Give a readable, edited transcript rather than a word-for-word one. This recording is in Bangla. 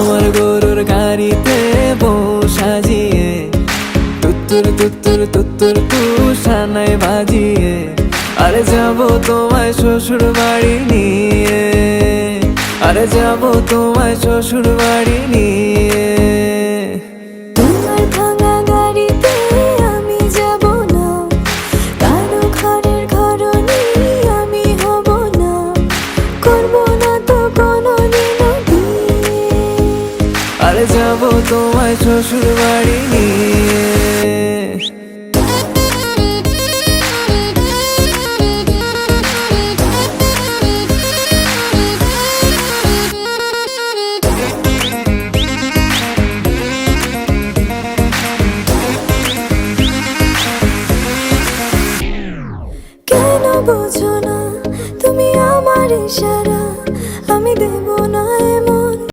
আমার গরুর গাড়িতে বউ সাজিয়ে তুত্তুর তুত্তুর তুত্তুর তুষানায় বাজিয়ে আরে যাবো তোমায় শ্বশুর বাড়ি নিয়ে, আরে যাবো তোমায় শ্বশুর বাড়ি নিয়ে। তোমার ভাঙা গাড়িতে আমি যাব না, কারো ঘরের ঘরনি আমি হব না, করব না তো কোনোদিনও বিয়ে। আরে যাবো তোমায় শ্বশুর বাড়ি নিয়ে।